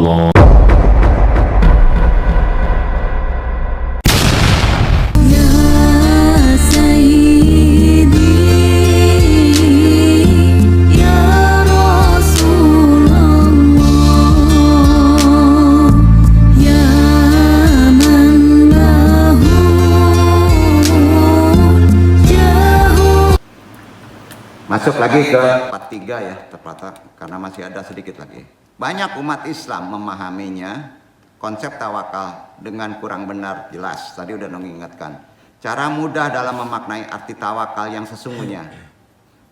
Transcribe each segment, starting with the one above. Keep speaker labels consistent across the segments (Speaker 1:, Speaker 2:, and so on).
Speaker 1: الله.
Speaker 2: Masuk lagi ke part 3 ya, tepatnya karena masih ada sedikit lagi. Banyak umat Islam memahaminya konsep tawakal dengan kurang benar jelas. Tadi udah mengingatkan. Cara mudah dalam memaknai arti tawakal yang sesungguhnya.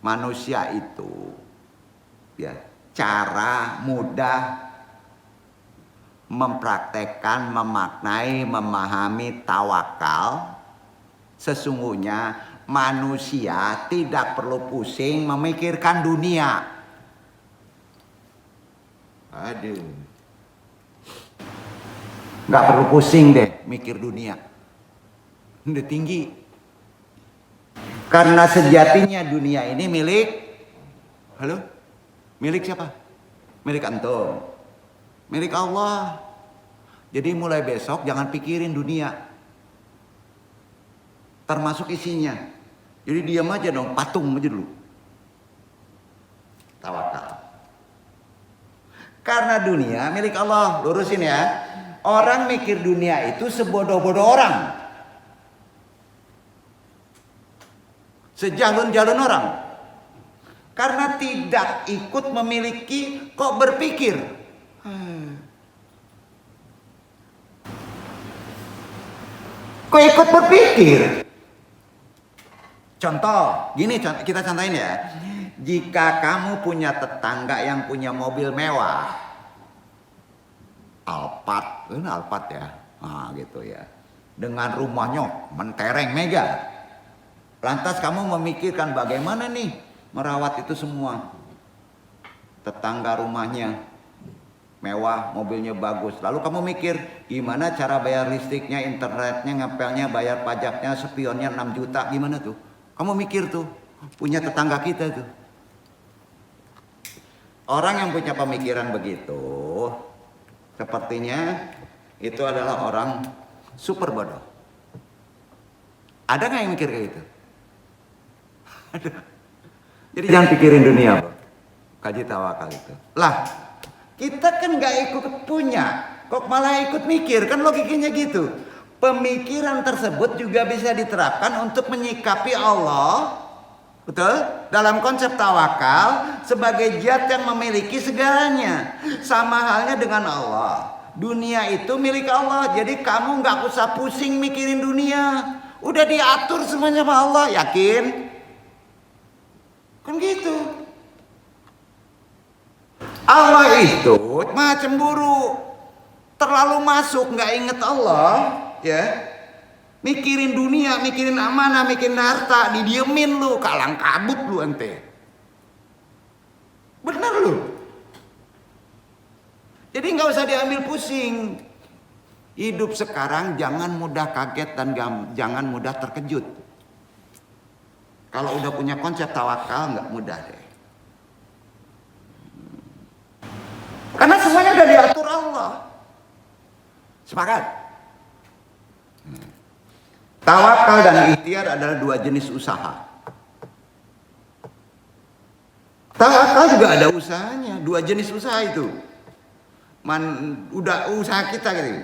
Speaker 2: Manusia itu ya, cara mudah mempraktekkan, memaknai, memahami tawakal sesungguhnya manusia tidak perlu pusing memikirkan dunia. Aduh, nggak perlu pusing deh mikir dunia, udah tinggi. Karena sejatinya dunia ini milik, milik siapa? Milik antum, milik Allah. Jadi mulai besok jangan pikirin dunia, termasuk isinya. Jadi diam aja dong, patung aja dulu. Tawakal. Karena dunia milik Allah. Lurusin ya. Orang mikir dunia itu sebodoh-bodoh orang. Sejalun-jalun orang. Karena tidak ikut memiliki, kok berpikir. Kok ikut berpikir? Contoh, gini kita contohin ya. Jika kamu punya tetangga yang punya mobil mewah, Alphard ya, gitu ya. Dengan rumahnya mentereng mega. Lantas kamu memikirkan bagaimana nih merawat itu semua. Tetangga rumahnya mewah, mobilnya bagus. Lalu kamu mikir gimana cara bayar listriknya, internetnya, ngepelnya, bayar pajaknya, spionnya 6 juta, gimana tuh? Kamu mikir tuh, punya tetangga kita tuh. Orang yang punya pemikiran begitu, sepertinya itu adalah orang super bodoh. Ada nggak yang mikir kayak gitu? Ada. Jadi jangan pikirin dunia, bro. Kaji tawakal itu. Lah, kita kan nggak ikut punya, kok malah ikut mikir, kan logikanya gitu. Pemikiran tersebut juga bisa diterapkan untuk menyikapi Allah, betul? Dalam konsep tawakal sebagai zat yang memiliki segalanya. Sama halnya dengan Allah. Dunia itu milik Allah, jadi kamu nggak usah pusing mikirin dunia. Udah diatur semuanya sama Allah, yakin? Kan gitu. Allah itu maha cemburu, terlalu masuk nggak inget Allah. Ya, mikirin dunia, mikirin amanah, mikirin harta, didiemin lu, kalang kabut lu ente. Bener lu. Jadi nggak usah diambil pusing. Hidup sekarang jangan mudah kaget dan jangan mudah terkejut. Kalau udah punya konsep tawakal nggak mudah deh. Karena semuanya udah diatur Allah. Sepakat? Tawakal dan ikhtiar adalah dua jenis usaha. Tawakal juga ada usahanya, dua jenis usaha itu. Udah usaha kita gitu,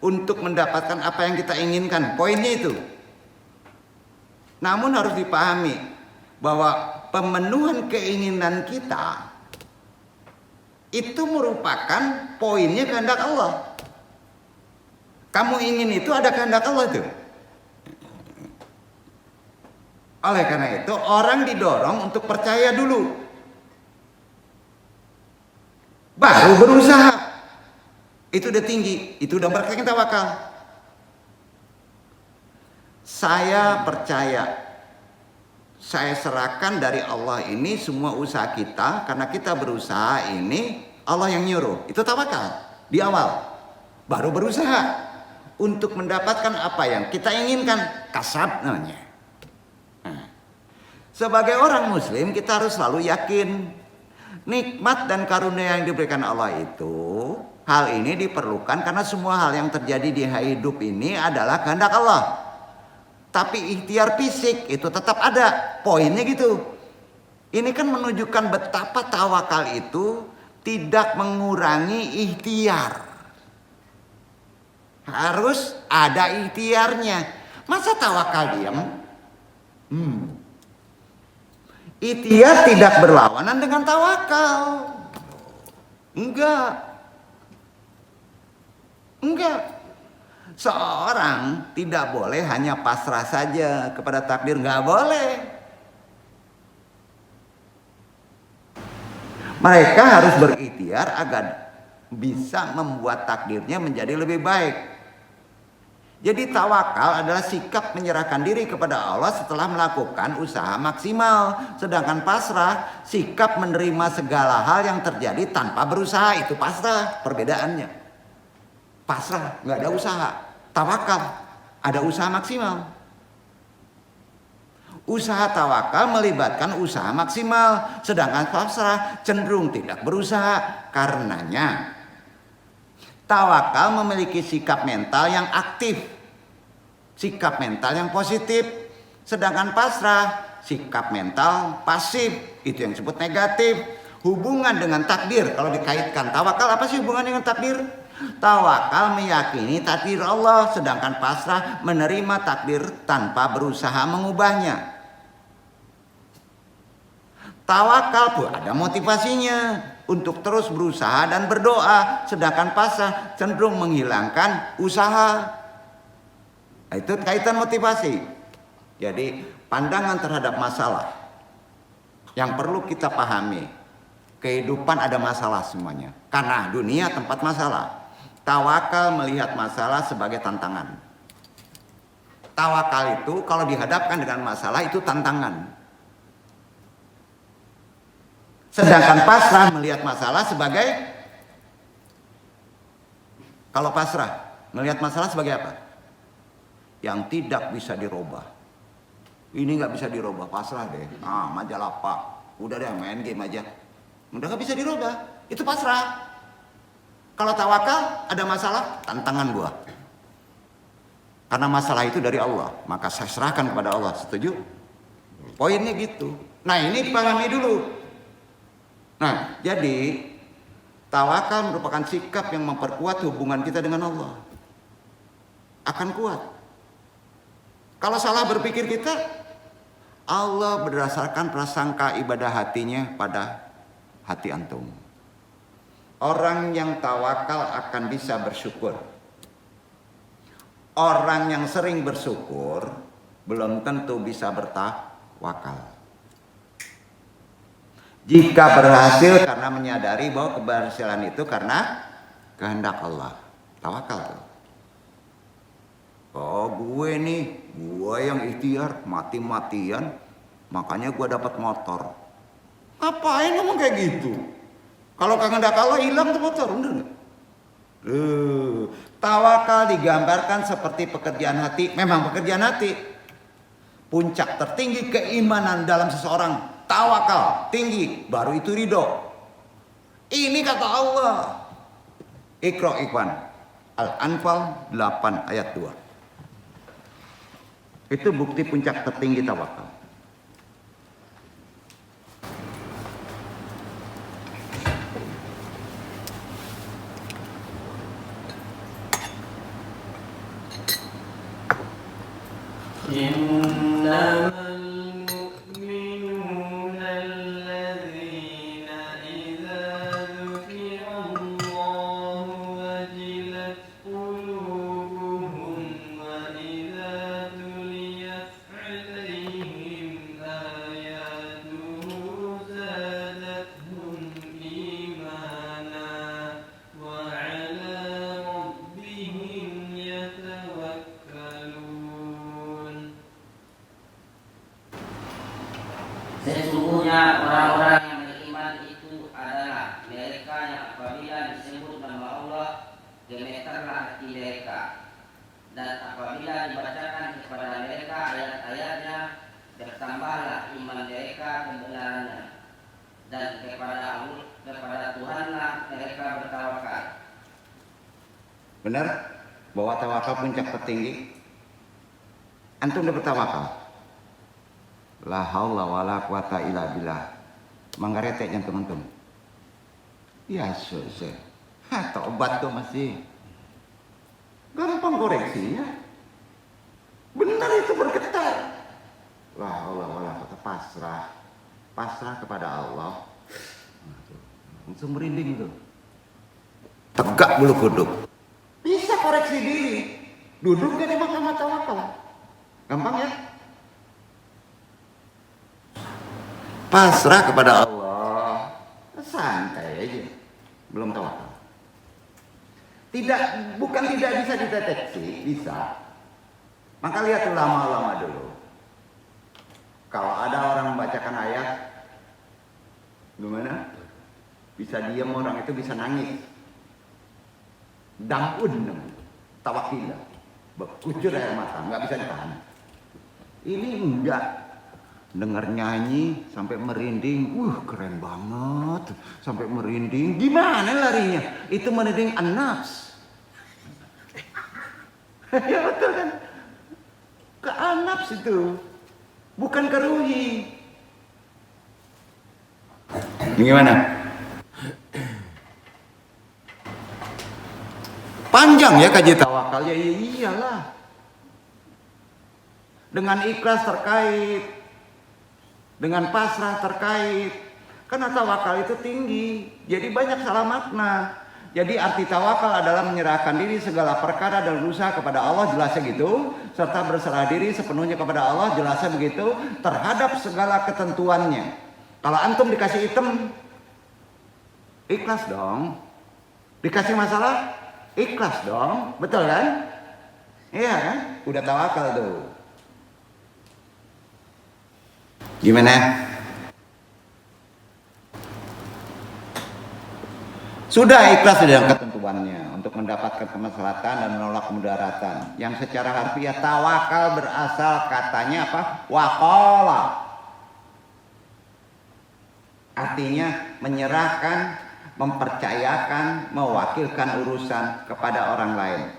Speaker 2: untuk mendapatkan apa yang kita inginkan, poinnya itu. Namun harus dipahami bahwa pemenuhan keinginan kita itu merupakan poinnya kehendak Allah. Kamu ingin itu ada kehendak Allah tuh. Oleh karena itu orang didorong untuk percaya dulu, baru berusaha. Itu udah tinggi, itu udah praktekin tawakal. Saya percaya, saya serahkan dari Allah ini semua usaha kita, karena kita berusaha ini Allah yang nyuruh. Itu tawakal di awal, baru berusaha untuk mendapatkan apa yang kita inginkan, kasab namanya. Sebagai orang muslim kita harus selalu yakin nikmat dan karunia yang diberikan Allah itu Hal ini diperlukan karena semua hal yang terjadi di hidup ini adalah kehendak Allah. Tapi ikhtiar fisik itu tetap ada. Poinnya gitu. Ini kan menunjukkan betapa tawakal itu tidak mengurangi ikhtiar. Harus ada ikhtiarnya. Masa tawakal diam? Ikhtiar tidak berlawanan dengan tawakal. Enggak. Seorang tidak boleh hanya pasrah saja kepada takdir. Enggak boleh. Mereka harus berikhtiar agar bisa membuat takdirnya menjadi lebih baik. Jadi tawakal adalah sikap menyerahkan diri kepada Allah setelah melakukan usaha maksimal. Sedangkan pasrah, sikap menerima segala hal yang terjadi tanpa berusaha. Itu pasrah, perbedaannya. Pasrah, nggak ada usaha. Tawakal, ada usaha maksimal. Usaha tawakal melibatkan usaha maksimal. Sedangkan pasrah cenderung tidak berusaha. Karenanya, tawakal memiliki sikap mental yang aktif. Sikap mental yang positif. Sedangkan pasrah, sikap mental pasif. Itu yang disebut negatif. Hubungan dengan takdir. Kalau dikaitkan tawakal, apa sih hubungan dengan takdir? Tawakal meyakini takdir Allah. Sedangkan pasrah menerima takdir tanpa berusaha mengubahnya. Tawakal pun ada motivasinya untuk terus berusaha dan berdoa. Sedangkan pasrah cenderung menghilangkan usaha. Nah, itu kaitan motivasi. Jadi pandangan terhadap masalah yang perlu kita pahami. Kehidupan ada masalah semuanya. Karena dunia tempat masalah. Tawakal melihat masalah sebagai tantangan. Tawakal itu kalau dihadapkan dengan masalah itu tantangan. Sedangkan pasrah melihat masalah sebagai, kalau pasrah melihat masalah sebagai apa? Yang tidak bisa dirubah. Ini nggak bisa dirubah, pasrah deh. Majalah Pak, udah deh main game aja. Udah nggak bisa dirubah, itu pasrah. Kalau tawakal ada masalah, tantangan gua. Karena masalah itu dari Allah, maka saya serahkan kepada Allah. Setuju? Poinnya gitu. Nah ini dipahami dulu. Nah jadi tawakal merupakan sikap yang memperkuat hubungan kita dengan Allah. Akan kuat. Kalau salah berpikir kita, Allah berdasarkan prasangka ibadah hatinya pada hati antum. Orang yang tawakal akan bisa bersyukur. Orang yang sering bersyukur belum tentu bisa bertawakal. Jika berhasil karena menyadari bahwa keberhasilan itu karena kehendak Allah. Tawakal. Oh gue yang ikhtiar mati-matian, makanya gue dapat motor. Ngapain ngomong kayak gitu? Kalau kehendak Allah hilang tuh motor, bener nggak? Tawakal digambarkan seperti pekerjaan hati. Memang pekerjaan hati. Puncak tertinggi keimanan dalam seseorang, tawakal tinggi, baru itu ridho. Ini kata Allah. Iqra Ikhwan, Al-Anfal 8 ayat 2. Itu bukti puncak tertinggi tawakal.
Speaker 1: Sesungguhnya orang-orang yang beriman itu adalah mereka yang apabila disebut nama Allah gemetarlah hati mereka, dan apabila dibacakan kepada mereka ayat-ayatnya bertambahlah iman mereka kebenarannya, dan kepada Tuhanlah mereka bertawakal.
Speaker 2: Benar? Bahwa tawakal puncak tertinggi. Antum udah bertawakal? La haula wala quwata illa billah. Manggarete yang teman-teman. Ya susah. Tobat tuh masih gampang koreksinya. Benar itu bergetar. La haula wala quwata, pasrah kepada Allah. Langsung merinding itu. Tegak bulu kuduk. Bisa koreksi diri. Duduk di mahkamah tawakal. Gampang ya? Pasrah kepada Allah. Santai aja. Belum tawakal. Bukan tidak bisa dideteksi, bisa. Maka lihat ulama-ulama dulu. Kalau ada orang membacakan ayat, gimana? Bisa diam orang itu, bisa nangis. Damun, tawakilah, berkucur air mata, nggak bisa ditahan. Ini enggak, dengar nyanyi sampai merinding, keren banget, sampai merinding. Gimana larinya? Itu merinding an-nafs. Ya betul kan? Ke an-nafs itu, bukan ke ruhi. Gimana? Panjang ya kaji tawakal, ya iyalah. Dengan ikhlas terkait, dengan pasrah terkait. Karena tawakal itu tinggi, jadi banyak salah makna. Jadi arti tawakal adalah menyerahkan diri segala perkara dan berusaha kepada Allah, jelasnya gitu. Serta berserah diri sepenuhnya kepada Allah, jelasnya begitu. Terhadap segala ketentuannya. Kalau antum dikasih item, ikhlas dong. Dikasih masalah, ikhlas dong, betul kan? Iya kan? Udah tawakal tuh. Gimana? Sudah ikhlas dalam ketentuannya untuk mendapatkan kemaslahatan dan menolak kemudaratan. Yang secara harfiah tawakal berasal katanya apa? Waqala. Artinya menyerahkan, mempercayakan, mewakilkan urusan kepada orang lain.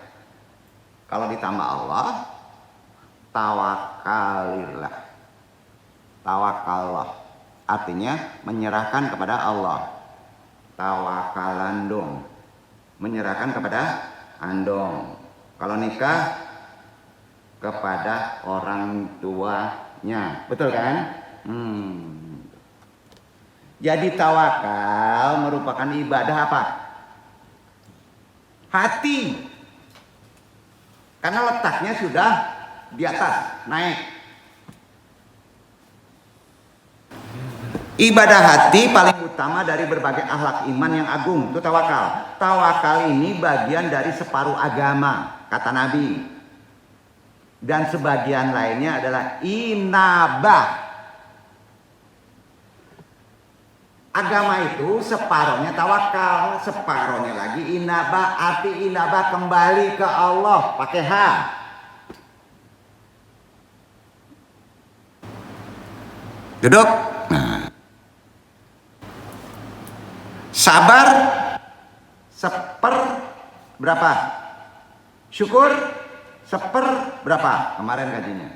Speaker 2: Kalau ditambah Allah, tawakalillah. Tawakallah artinya menyerahkan kepada Allah. Tawakalandong, menyerahkan kepada andong. Kalau nikah kepada orang tuanya, betul kan? Jadi tawakal merupakan ibadah apa? Hati. Karena letaknya sudah di atas, naik. Ibadah hati paling utama dari berbagai akhlak iman yang agung, itu tawakal. Tawakal ini bagian dari separuh agama, kata Nabi. Dan sebagian lainnya adalah inabah. Agama itu separuhnya tawakal, separuhnya lagi inabah. Arti inabah kembali ke Allah, pakai H. Duduk. Nah. Sabar berapa? Syukur berapa? Kemarin kajinya.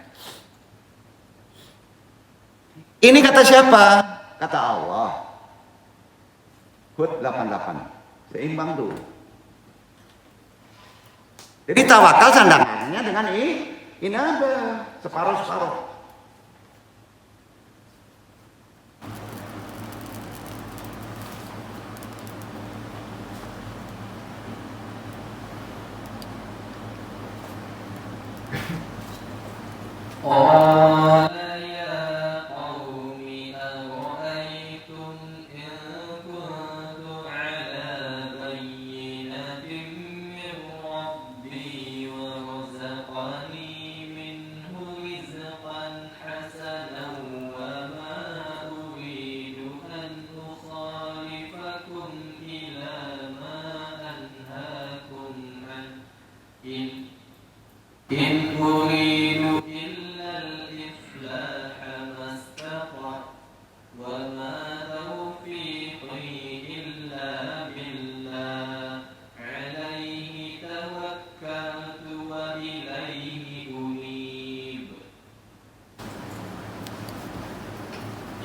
Speaker 2: Ini kata siapa? Kata Allah. Hud 88. Seimbang tuh. Jadi tawakal sandarannya dengan inabah, separuh-separuh.
Speaker 3: قال يا قوم أرأيتم إن كنت على بينة من ربي ورزقني منه رزقا حسنا وما أريد أن أخالفكم إلى ما أنهاكم عنه إن أريد إلا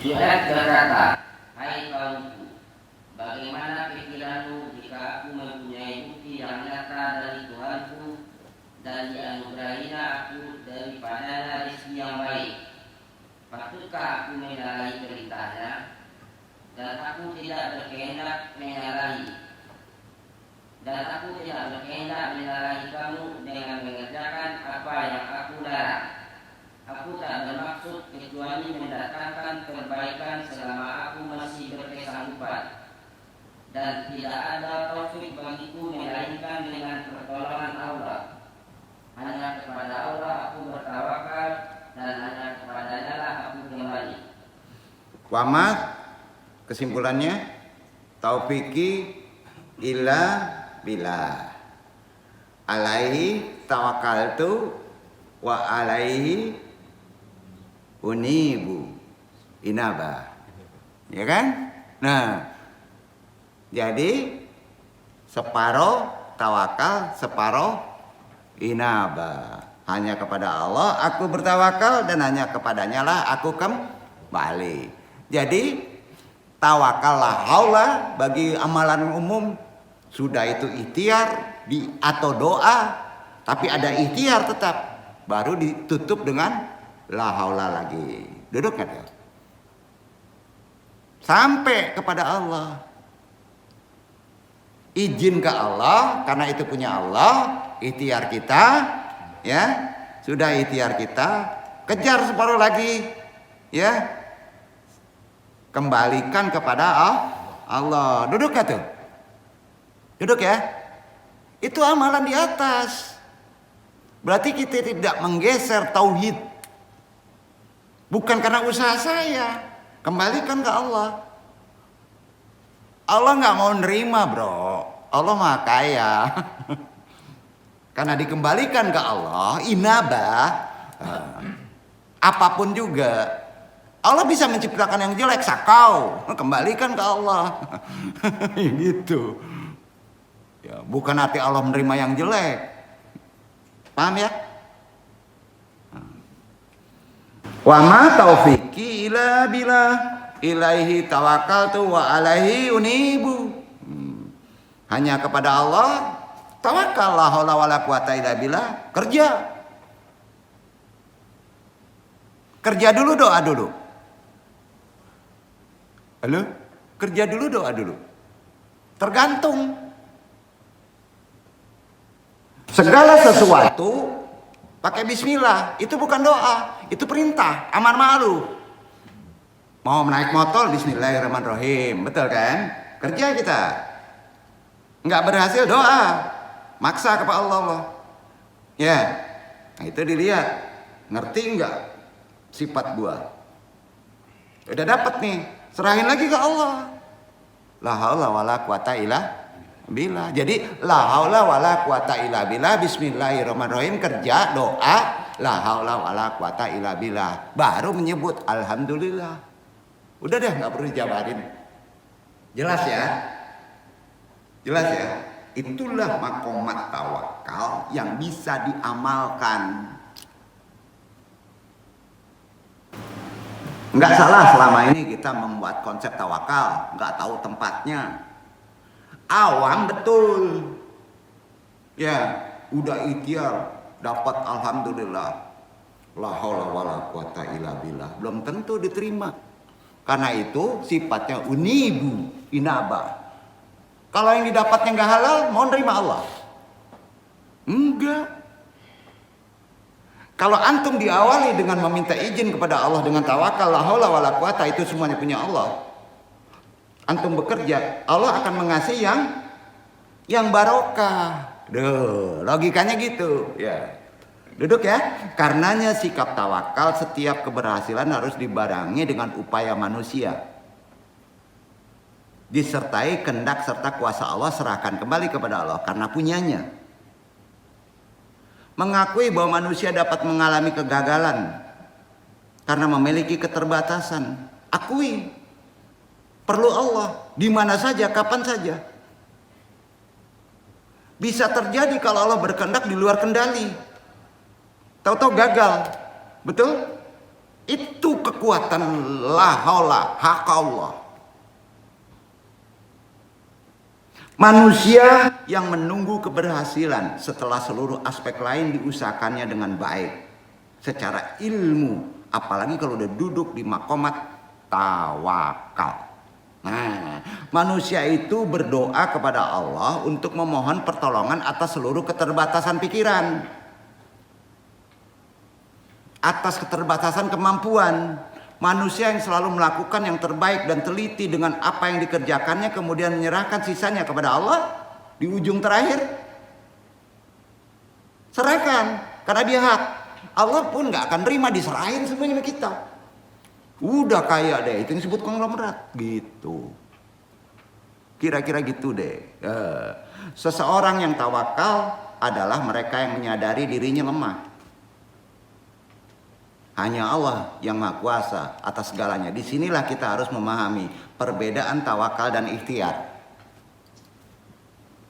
Speaker 1: Syuaib berkata, hai kaumku, bagaimana pikiranmu jika aku mempunyai bukti yang nyata dari Tuhanku dan dianugerahinya aku daripadanya rezeki yang baik? Patutkah aku menyalahi perintahnya? Dan aku tidak berkehendak menyalahi kamu dengan mengerjakan apa yang aku larang. Aku tak bermaksud kecuali mendatangkan kebaikan selama aku masih berkesanggupan, dan tidak ada taufik bagiku melainkan dengan pertolongan Allah. Hanya kepada Allah aku bertawakal, dan hanya kepadanya lah aku kembali.
Speaker 2: Wamat, kesimpulannya, taufiki illa billah. Alaihi tawakkaltu wa alaihi unibu inaba. Ya kan? Nah, jadi separuh tawakal, separuh inaba. Hanya kepada Allah aku bertawakal, dan hanya kepadanya lah aku kembali. Jadi tawakallah haula bagi amalan umum, sudah itu ikhtiar atau doa, tapi ada ikhtiar tetap, baru ditutup dengan la haula lagi. Duduk kan? Sampai kepada Allah. Izin ke Allah, karena itu punya Allah. Ikhtiar kita, ya sudah ikhtiar kita, kejar separuh lagi, ya kembalikan kepada Allah. Duduk kan tuh? Duduk ya. Itu amalan di atas. Berarti kita tidak menggeser tauhid. Bukan karena usaha saya. Kembalikan ke Allah. Allah nggak mau nerima, bro. Allah maha kaya. Karena dikembalikan ke Allah, inabah, apapun juga. Allah bisa menciptakan yang jelek, sakau, kembalikan ke Allah. Gitu. Ya, bukan arti Allah menerima yang jelek. Paham ya? Wa ma taufiqi illa billah, ilaihi tawakkaltu wa alaihi unibu. Hanya kepada Allah tawakal, la haula wala quwata illa billah. Kerja dulu, doa dulu. Halo? Kerja dulu, doa dulu. Tergantung. Segala sesuatu pakai bismillah, itu bukan doa, itu perintah, amar ma'ruf. Mau naik motor, bismillahirrahmanirrahim, betul kan? Kerja kita. Nggak berhasil, doa, maksa kepada Allah. Ya, nah itu dilihat, ngerti nggak sifat gua? Udah dapat nih, serahin lagi ke Allah. La haula wala quwata illa billah. Jadi la haula wala quwata illa billah, bismillahirrahmanirrahim, kerja, doa, la haula wala quwata illa billah, baru menyebut alhamdulillah. Udah deh, nggak perlu dijabarin. Jelas ya? Jelas ya? Itulah makomat tawakal yang bisa diamalkan. Nggak salah selama ini kita membuat konsep tawakal, nggak tahu tempatnya. Awam betul. Ya, udah ikhtiar, dapat alhamdulillah. La haula wala quwata illa billah. Belum tentu diterima. Karena itu sifatnya unibu, inaba. Kalau yang didapatnya nggak halal, mau nerima Allah? Enggak. Kalau antum diawali dengan meminta izin kepada Allah dengan tawakal, la haula wala quwata, itu semuanya punya Allah. Antum bekerja, Allah akan mengasih yang barokah. Duh, logikanya gitu, ya. Duduk ya. Karenanya sikap tawakal, setiap keberhasilan harus dibarengi dengan upaya manusia. Disertai kehendak serta kuasa Allah, serahkan kembali kepada Allah karena punyanya. Mengakui bahwa manusia dapat mengalami kegagalan karena memiliki keterbatasan. Akui. Perlu Allah di mana saja, kapan saja. Bisa terjadi kalau Allah berkehendak di luar kendali. Tahu-tahu gagal. Betul? Itu kekuatan la haula hak Allah. Manusia yang menunggu keberhasilan setelah seluruh aspek lain diusahakannya dengan baik secara ilmu, apalagi kalau udah duduk di maqamat tawakal. Nah, manusia itu berdoa kepada Allah untuk memohon pertolongan atas seluruh keterbatasan pikiran, atas keterbatasan kemampuan. Manusia yang selalu melakukan yang terbaik dan teliti dengan apa yang dikerjakannya, kemudian menyerahkan sisanya kepada Allah di ujung terakhir. Serahkan, karena dia hak. Allah pun gak akan terima diserahin semuanya sama kita. Udah kaya deh, itu yang disebut konglomerat gitu. Kira-kira gitu deh. Seseorang yang tawakal adalah mereka yang menyadari dirinya lemah. Hanya Allah yang Maha Kuasa atas segalanya. Disinilah kita harus memahami perbedaan tawakal dan ikhtiar.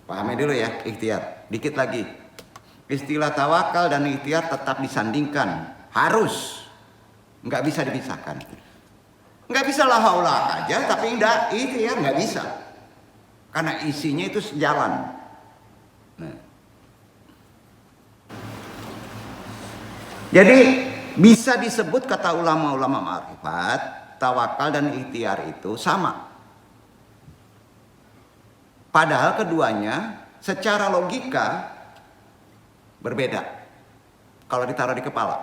Speaker 2: Pahami dulu ya, ikhtiar. Dikit lagi. Istilah tawakal dan ikhtiar tetap disandingkan. Harus. Nggak bisa dipisahkan. Nggak bisa la haula aja, tapi enggak ikhtiar nggak bisa. Karena isinya itu sejalan. Nah. Jadi bisa disebut kata ulama-ulama ma'rifat, tawakal dan ikhtiar itu sama. Padahal keduanya secara logika berbeda. Kalau ditaruh di kepala.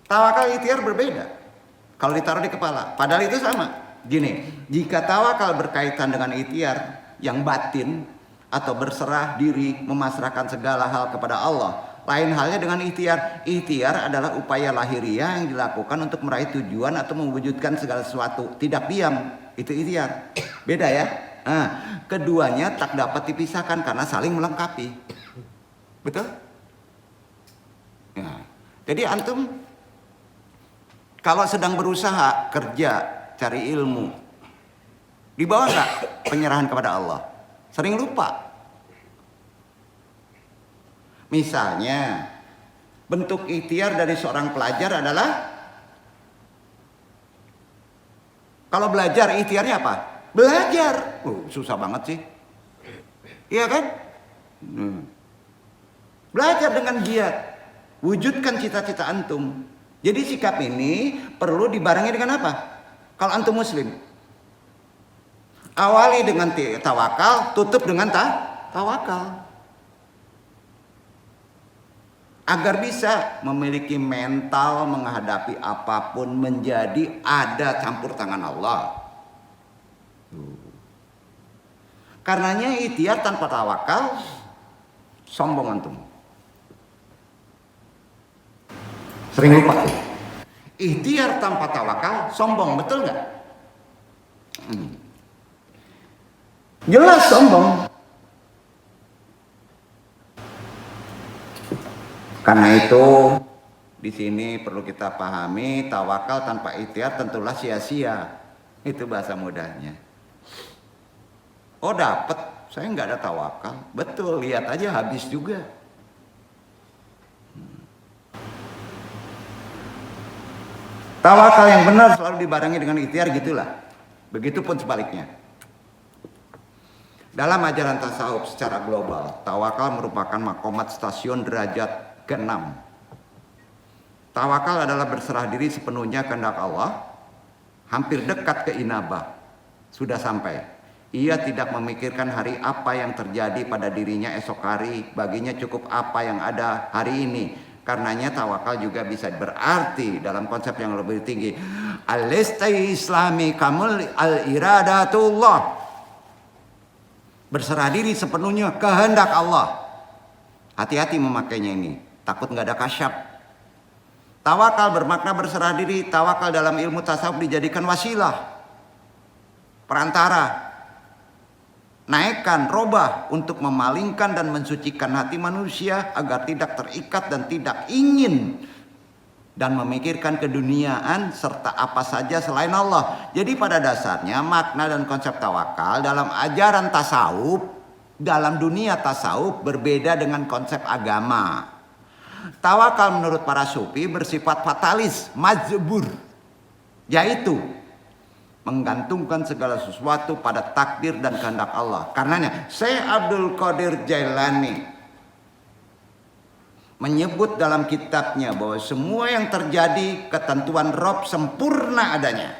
Speaker 2: Tawakal ikhtiar berbeda. Kalau ditaruh di kepala. Padahal itu sama. Gini, jika tawakal berkaitan dengan ikhtiar yang batin atau berserah diri, memasrahkan segala hal kepada Allah. Lain halnya dengan ikhtiar. Ikhtiar adalah upaya lahiriah yang dilakukan untuk meraih tujuan atau mewujudkan segala sesuatu. Tidak diam, itu ikhtiar. Beda ya. Nah, keduanya tak dapat dipisahkan karena saling melengkapi. Betul? Ya. Jadi antum kalau sedang berusaha kerja, cari ilmu, dibawa nggak penyerahan kepada Allah? Sering lupa. Misalnya, bentuk ikhtiar dari seorang pelajar adalah, kalau belajar ikhtiarnya apa? Belajar. Susah banget sih. Iya kan? Belajar dengan giat. Wujudkan cita-cita antum. Jadi sikap ini perlu dibarengi dengan apa? Kalau antum muslim, awali dengan tawakal, tutup dengan tawakal. Agar bisa memiliki mental menghadapi apapun, menjadi ada campur tangan Allah. Karenanya ikhtiar tanpa tawakal sombong antum. Sering lupa tuh. Ikhtiar tanpa tawakal sombong, betul nggak? Jelas sombong. Karena itu di sini perlu kita pahami, tawakal tanpa ikhtiar tentulah sia-sia. Itu bahasa mudahnya. Oh dapat, saya nggak ada tawakal. Betul, lihat aja habis juga. Tawakal yang benar selalu dibarengi dengan ikhtiar, gitulah. Begitupun sebaliknya. Dalam ajaran tasawuf secara global, tawakal merupakan maqamat stasiun derajat ke-6. Tawakal adalah berserah diri sepenuhnya kehendak Allah, hampir dekat ke inabah, sudah sampai. Ia tidak memikirkan hari apa yang terjadi pada dirinya esok hari, baginya cukup apa yang ada hari ini. Karenanya tawakal juga bisa berarti dalam konsep yang lebih tinggi. Al-istai islami kamul al-iradatullah. Berserah diri sepenuhnya kehendak Allah. Hati-hati memakainya ini. Takut nggak ada kasyaf. Tawakal bermakna berserah diri. Tawakal dalam ilmu tasawuf dijadikan wasilah, perantara, naikkan, robah untuk memalingkan dan mensucikan hati manusia agar tidak terikat dan tidak ingin dan memikirkan keduniaan serta apa saja selain Allah. Jadi pada dasarnya makna dan konsep tawakal dalam ajaran tasawuf, dalam dunia tasawuf berbeda dengan konsep agama. Tawakal menurut para sufi bersifat fatalis, majbur, yaitu menggantungkan segala sesuatu pada takdir dan kehendak Allah. Karenanya Syekh Abdul Qadir Jailani menyebut dalam kitabnya bahwa semua yang terjadi ketentuan Rob sempurna adanya.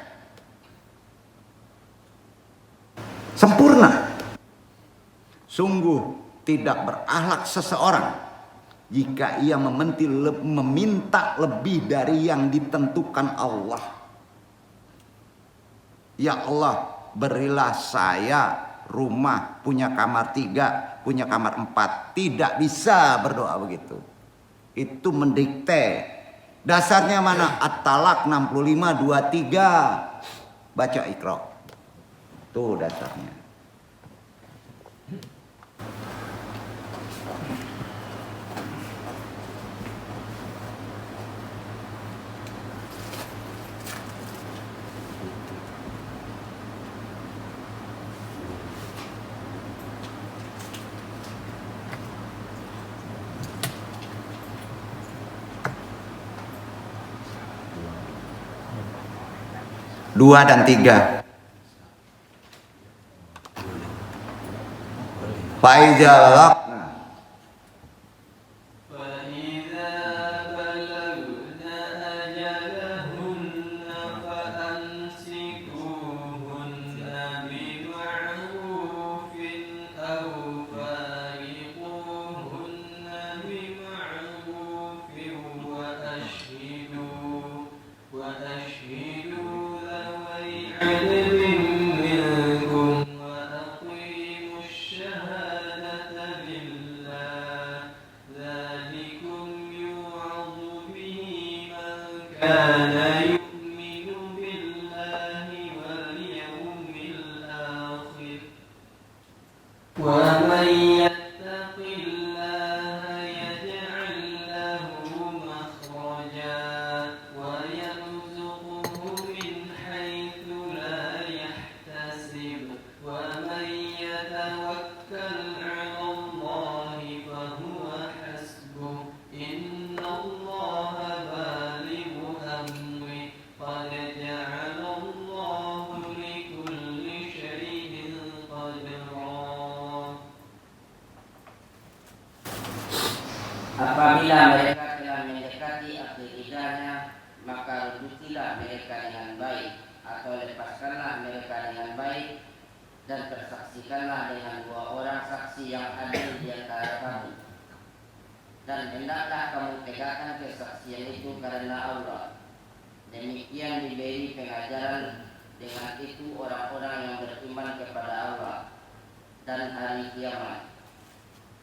Speaker 2: Sempurna. Sungguh tidak berakhlak seseorang jika ia meminta lebih dari yang ditentukan Allah. Ya Allah, berilah saya rumah punya kamar 3, punya kamar 4. Tidak bisa berdoa begitu. Itu mendikte. Dasarnya mana? At-Talaq 65:23. Baca Iqra. Tuh dasarnya. Dua dan 3. Faijalak.
Speaker 3: فإذا بلغن أجلهن فأمسكوهن بمعروف أو فارقوهن بمعروف وأشهدوا ذوي عدل منكم وأقيموا الشهادة لله ذلكم يوعظ به من كان يؤمن بالله واليوم الآخر ومن يتق الله يجعل له مخرجا ويرزقه من حيث لا يحتسب ومن يتوكل على الله فهو حسبه إن الله بالغ أمره قد جعل الله لكل شيء قدرا.
Speaker 1: Apabila mereka telah mendekati akhir iddahnya, maka rujutilah mereka dengan baik, atau lepaskanlah mereka dengan baik, dan persaksikanlah dengan 2 orang saksi yang adil di antara kamu. Dan hendaklah kamu tegakkan kesaksian itu karena Allah. Demikian diberi pengajaran dengan itu orang-orang yang beriman kepada Allah dan hari kiamat.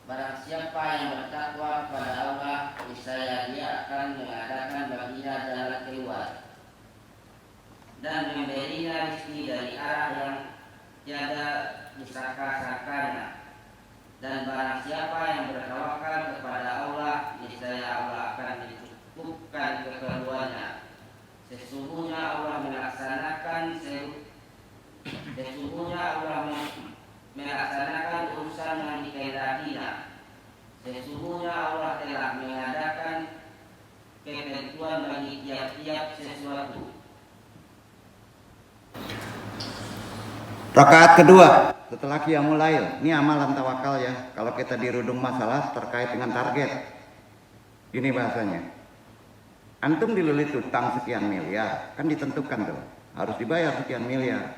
Speaker 1: Barang siapa yang bertakwa kepada Allah, niscaya dia akan mengadakan baginya jalan keluar dan memberinya rezeki dari arah yang tiada disangka-sangkanya. Dan barang siapa yang bertawakal kepada Allah, niscaya Allah akan mencukupkan keperluannya. Sesungguhnya Allah melaksanakan urusan yang dikehendakinya. Sesungguhnya Allah telah mengadakan ketentuan bagi tiap-tiap sesuatu.
Speaker 2: Rakaat kedua setelah qiyamul lail. Ini amalan tawakal ya. Kalau kita dirudung masalah terkait dengan target. Ini bahasanya. Antum dililit utang sekian miliar, kan ditentukan tuh. Harus dibayar sekian miliar.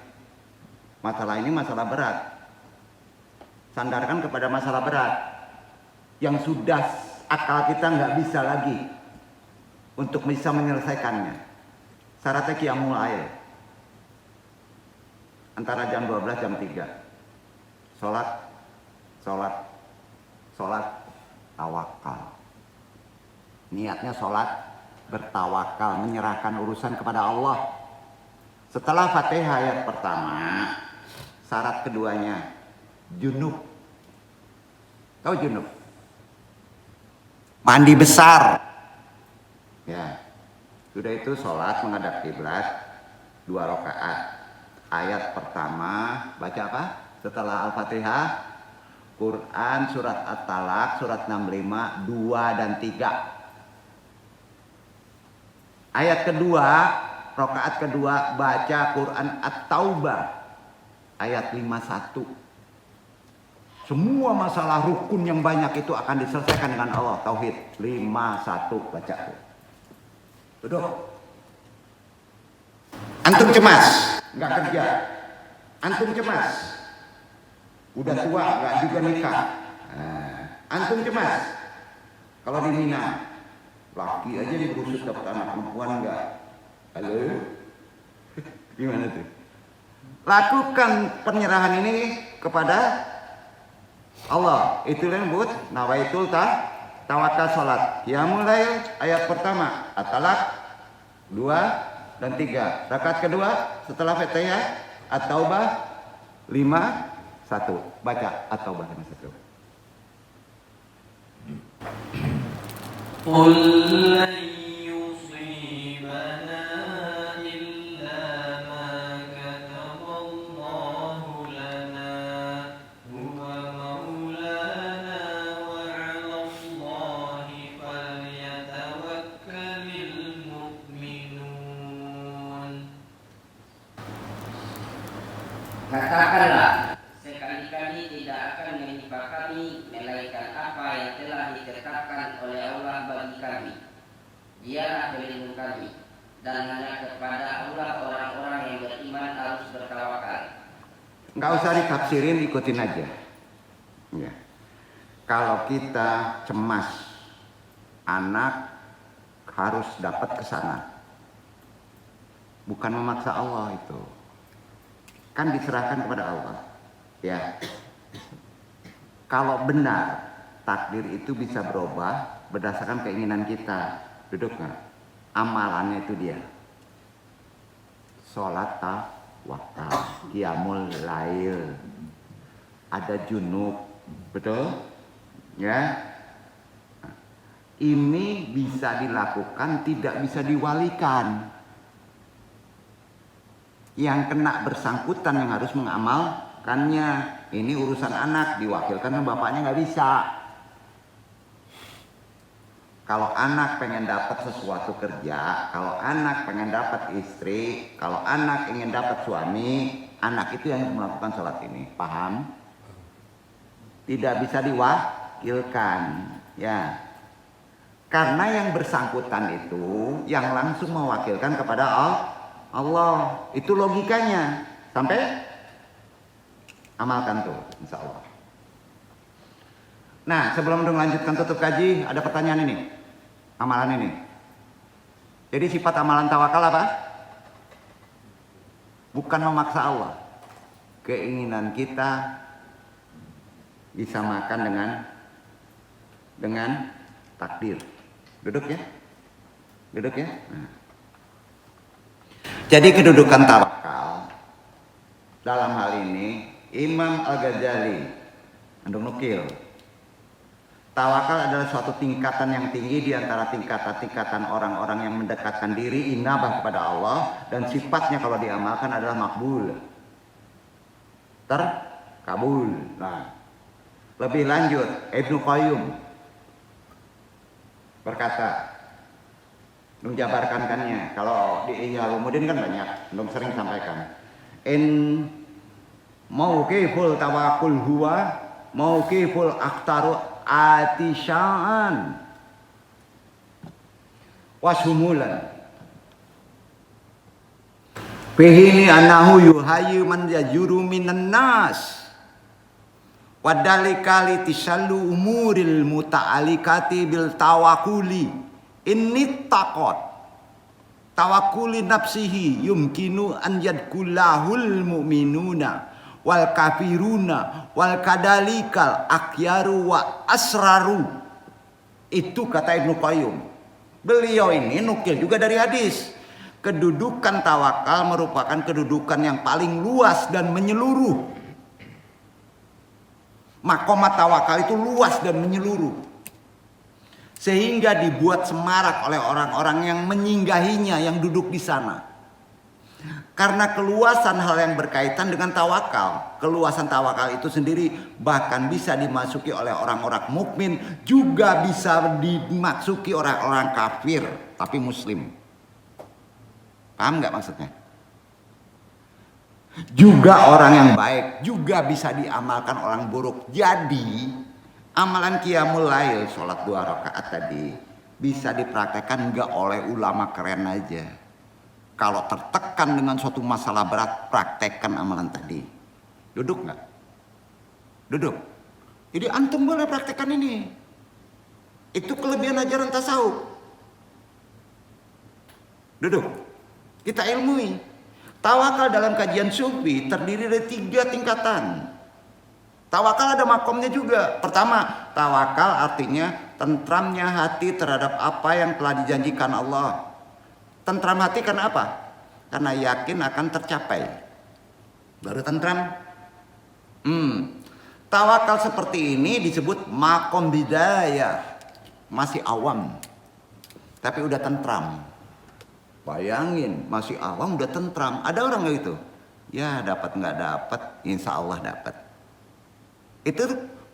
Speaker 2: Masalah ini masalah berat. Sandarkan kepada masalah berat yang sudah akal kita nggak bisa lagi untuk bisa menyelesaikannya. Syaratnya qiyamul lail. Antara jam 12 jam 3. Sholat tawakal. Niatnya sholat bertawakal, menyerahkan urusan kepada Allah. Setelah Fatihah ayat pertama, syarat keduanya junub. Tahu junub? Mandi besar. Ya. Sudah itu sholat menghadap kiblat 2 rakaat. Ayat pertama baca apa? Setelah Al-Fatihah, Quran surat At-Talaq surat 65 2 dan 3. Ayat kedua, rakaat kedua baca Quran At-Taubah ayat 51. Semua masalah rukun yang banyak itu akan diselesaikan dengan Allah. Tauhid 51 baca. Duduk. Antum cemas, nggak kerja. Antum cemas, udah tua nggak juga nikah. Antum cemas, kalau di Mina, laki aja diberusut dapat anak, perempuan nggak. Halo, gimana tuh? Lakukan penyerahan ini kepada Allah. Itu yang disebut nawaitul tawakal salat. Ya mulai ayat pertama At-Talaq 2 dan 3. Rakaat kedua setelah Fatihah At-Taubah 51. Baca At-Taubah 51.
Speaker 3: قل لن يصيبنا إلا ما كتب الله لنا هو مولانا وعلى الله فليتوكل المؤمنون.
Speaker 1: Katakanlah, sekali-kali tidak akan menimpa kami melainkan apa yang telah ditetapkan oleh Allah bagi kami. Dialah pelindung kami, dan hanya kepada Allah orang-orang yang beriman harus bertawakal.
Speaker 2: Nggak usah ditafsirin, ikutin aja. Ya. Kalau kita cemas, anak harus dapat ke sana. Bukan memaksa Allah itu. Kan diserahkan kepada Allah. Ya. Kalau benar takdir itu bisa berubah berdasarkan keinginan kita. Duduk nggak? Amalannya itu dia. Sholat tawakal, qiyamul lail, ada junub, betul? Ya. Ini bisa dilakukan, tidak bisa diwalikan. Yang kena bersangkutan yang harus mengamalkannya. Ini urusan anak, diwakilkan sama bapaknya nggak bisa. Kalau anak pengen dapat sesuatu kerja, kalau anak pengen dapat istri, kalau anak ingin dapat suami, anak itu yang melakukan sholat ini. Paham? Tidak bisa diwakilkan, ya. Karena yang bersangkutan itu yang langsung mewakilkan kepada Allah. Itu logikanya. Sampai amalkan tuh, insya Allah. Nah, sebelum melanjutkan tutup kaji, ada pertanyaan ini. Amalan ini. Jadi sifat amalan tawakal apa? Bukan memaksa Allah. Keinginan kita disamakan dengan takdir. Duduk ya. Duduk ya. Nah. Jadi kedudukan tawakal dalam hal ini Imam Al-Ghazali nukil. Tawakal adalah suatu tingkatan yang tinggi di antara tingkatan orang-orang yang mendekatkan diri inabah kepada Allah, dan sifatnya kalau diamalkan adalah makbul, terkabul. Nah, lebih lanjut Ibnu Qayyim berkata, menjabarkannya. Kalau di Ihya Ulumuddin kan banyak, belum sering sampaikan. In mauqiful tawakkul huwa mauqiful aktaru atisyaan wasumulan. Fihini anahu yuhayyu man yajuru minan nas wadalika litisallu umuril muta'alikati bil tawakkuli. Ini takot tawakuli nafsihi yumkinu an yadkullahul mu'minuna wal kafiruna wal kadalikal akyaru wa asraru. Itu kata Ibnu Qayyim. Beliau ini nukil juga dari hadis. Kedudukan tawakal merupakan kedudukan yang paling luas dan menyeluruh. Makomat tawakal itu luas dan menyeluruh. Sehingga dibuat semarak oleh orang-orang yang menyinggahinya, yang duduk di sana. Karena keluasan hal yang berkaitan dengan tawakal, keluasan tawakal itu sendiri bahkan bisa dimasuki oleh orang-orang mukmin, juga bisa dimasuki orang-orang kafir tapi muslim. Paham nggak maksudnya? Juga orang yang baik juga bisa diamalkan orang buruk. Jadi amalan qiyamul lail, sholat 2 rakaat tadi, bisa dipraktekkan nggak oleh ulama keren aja. Kalau tertekan dengan suatu masalah berat, praktekkan amalan tadi. Duduk nggak? Duduk. Jadi antum boleh praktekkan ini. Itu kelebihan ajaran tasawuf. Duduk. Kita ilmui. Tawakal dalam kajian sufi terdiri dari 3 tingkatan. Tawakal ada makomnya juga. Pertama, tawakal artinya tentramnya hati terhadap apa yang telah dijanjikan Allah. Tentram hati karena apa? Karena yakin akan tercapai. Baru tentram. Tawakal seperti ini disebut makom bidayah. Masih awam, tapi udah tentram. Bayangin, masih awam udah tentram. Ada orang nggak itu? Ya dapat nggak dapat, insya Allah dapat. Itu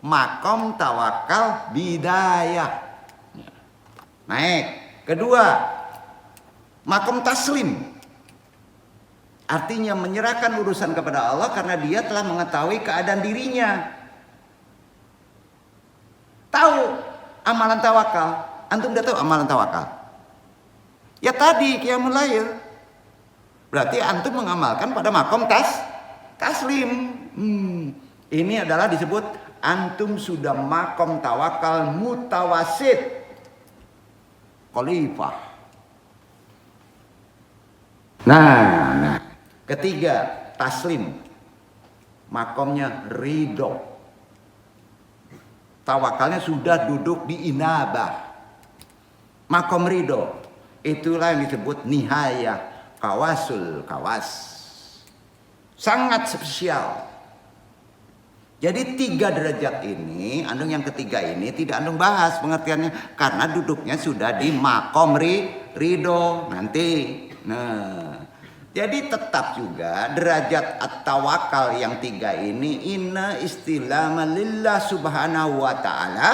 Speaker 2: makom tawakal bidayah. Naik. Kedua, makom taslim. Artinya menyerahkan urusan kepada Allah karena dia telah mengetahui keadaan dirinya. Tahu amalan tawakal. Antum udah tahu amalan tawakal? Ya tadi qiyamul lail. Berarti antum mengamalkan pada makom taslim. Ini adalah disebut antum sudah makom tawakal mutawasid. Khalifah. Nah. Ketiga, taslim. Makomnya ridho. Tawakalnya sudah duduk di inabah. Makom ridho. Itulah yang disebut nihayah kawasul kawas. Sangat spesial. Jadi 3 derajat ini, andung yang ketiga ini tidak andung bahas pengertiannya. Karena duduknya sudah di makom ridho nanti. Jadi tetap juga derajat at-tawakal yang 3 ini. Inna istilama lillah subhanahu wa ta'ala.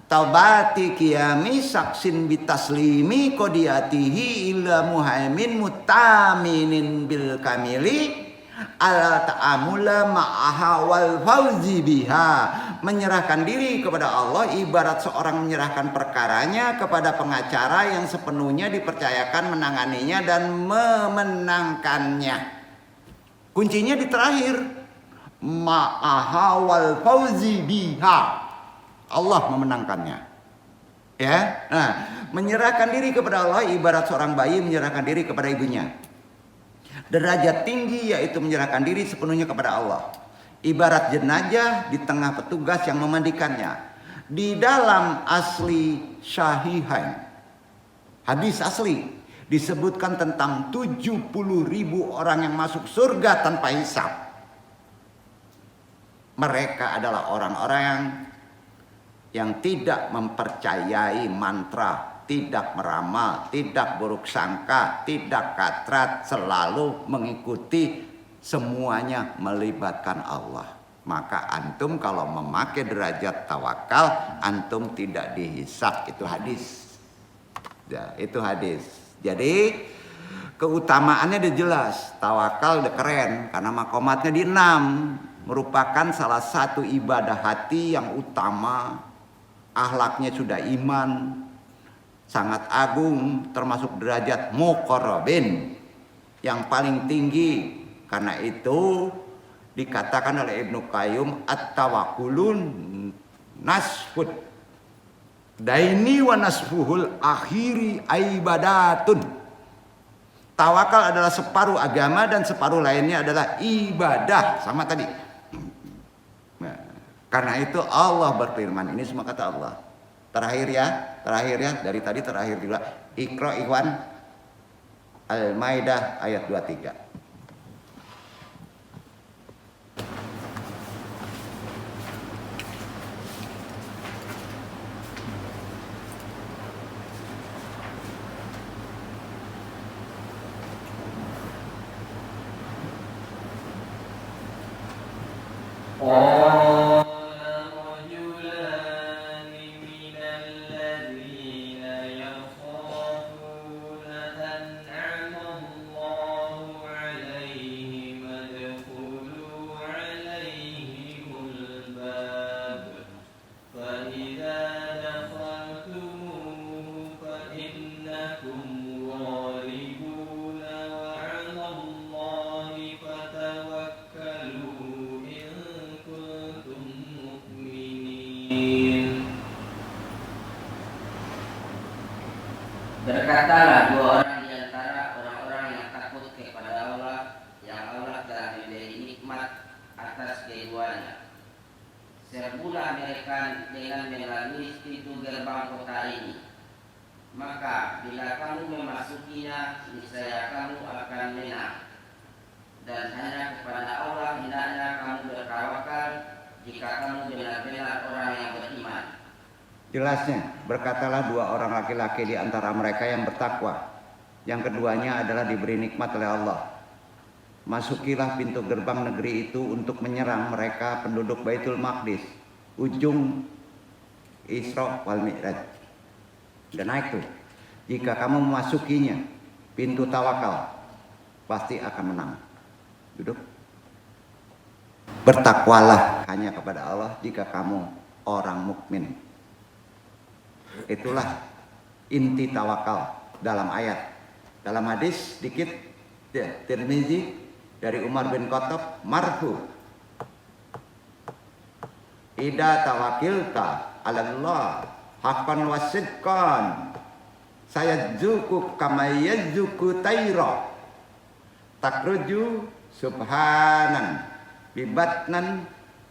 Speaker 2: Taubati qiyami saksin bitaslimi kodiyatihi ila muhaimin mutaminin bil kamili ala ta'amula ma'aha wal fauzi biha. Menyerahkan diri kepada Allah ibarat seorang menyerahkan perkaranya kepada pengacara yang sepenuhnya dipercayakan menanganinya dan memenangkannya. Kuncinya di terakhir, ma'aha wal fauzi biha. Allah memenangkannya. Ya. Nah, menyerahkan diri kepada Allah ibarat seorang bayi menyerahkan diri kepada ibunya. Derajat tinggi yaitu menyerahkan diri sepenuhnya kepada Allah. Ibarat jenazah di tengah petugas yang memandikannya. Di dalam asli Syahihain, hadis asli, disebutkan tentang 70.000 orang yang masuk surga tanpa hisab. Mereka adalah orang-orang yang tidak mempercayai mantra, tidak meramal, tidak buruk sangka, tidak katrat, selalu mengikuti semuanya melibatkan Allah. Maka antum kalau memakai derajat tawakal, antum tidak dihisab. Itu hadis. Ya, itu hadis. Jadi keutamaannya udah jelas. Tawakal udah keren karena makomatnya di 6. Merupakan salah satu ibadah hati yang utama. Akhlaknya sudah iman, sangat agung, termasuk derajat muqarrabin yang paling tinggi. Karena itu dikatakan oleh Ibnu Qayyim at-tawakkulun nasfud daini wa nasfuhul akhiri ibadatun. Tawakal adalah separuh agama dan separuh lainnya adalah ibadah. Sama tadi. Karena itu Allah berfirman, ini semua kata Allah. Terakhir ya, dari tadi terakhir juga. Iqra ikhwan Al-Maidah ayat 23.
Speaker 1: Berkatalah dua orang di antara orang-orang yang takut kepada Allah, yang Allah telah memberi nikmat atas keduanya. Serbulah mereka dengan melalui pintu gerbang kota ini. Maka bila kamu memasukinya, niscaya kamu akan menang. Dan hanya kepada Allah hendaknya kamu bertawakal jika kamu benar-benar orang yang beriman.
Speaker 2: Jelasnya, berkatalah dua orang laki-laki di antara mereka yang bertakwa. Yang keduanya adalah diberi nikmat oleh Allah. Masukilah pintu gerbang negeri itu untuk menyerang mereka penduduk Baitul Maqdis, ujung Isra wal Mi'raj. Dan naik tuh. Jika kamu memasukinya, pintu tawakal, pasti akan menang. Duduk. Bertakwalah hanya kepada Allah jika kamu orang mukmin. Itulah inti tawakal dalam ayat. Dalam hadis sedikit ya, Tirmizi dari Umar bin Khattab marfu. Ida tawakilta 'ala Allah haqqan wa sidqan sayadzuku kama yadzuku tayra takruju subhanan bibatnan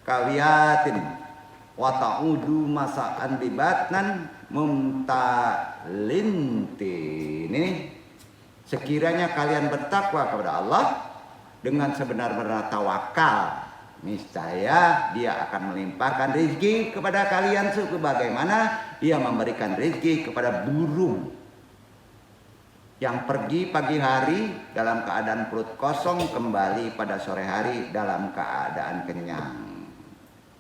Speaker 2: kawiyatin wa ta'udu masa'an bibatnan mumtalintin. Ini sekiranya kalian bertakwa kepada Allah dengan sebenar-benar tawakal, niscaya Dia akan melimpahkan rezeki kepada kalian sebagaimana Dia memberikan rezeki kepada burung yang pergi pagi hari dalam keadaan perut kosong, kembali pada sore hari dalam keadaan kenyang.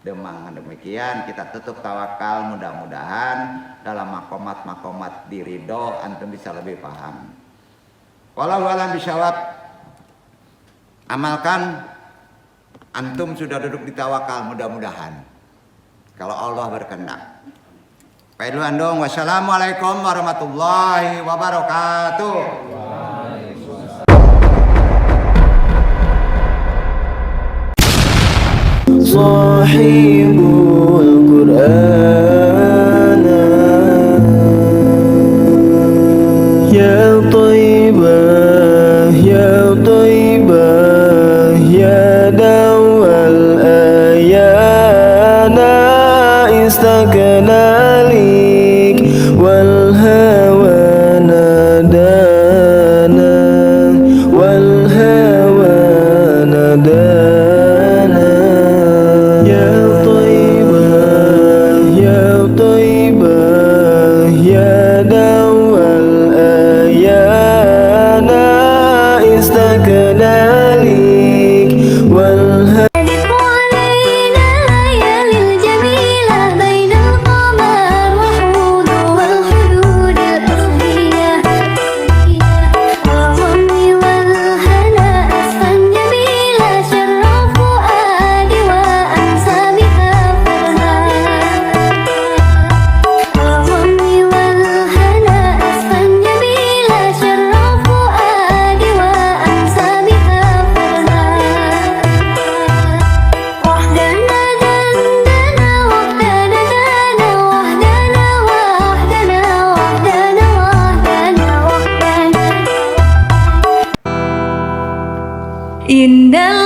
Speaker 2: Dengan demikian kita tutup tawakal, mudah-mudahan dalam makomat-makomat diridho antum bisa lebih paham. Wallahu a'lam bishawab. Amalkan, antum sudah duduk di tawakal mudah-mudahan kalau Allah berkehendak. Baik dulu andong. Wassalamualaikum warahmatullahi wabarakatuh.
Speaker 3: صاحب القرآن يا طيبة يا طيبة يا دوا الآيان استكنا لك والهوى نادانا والهوى نادانا
Speaker 4: Indah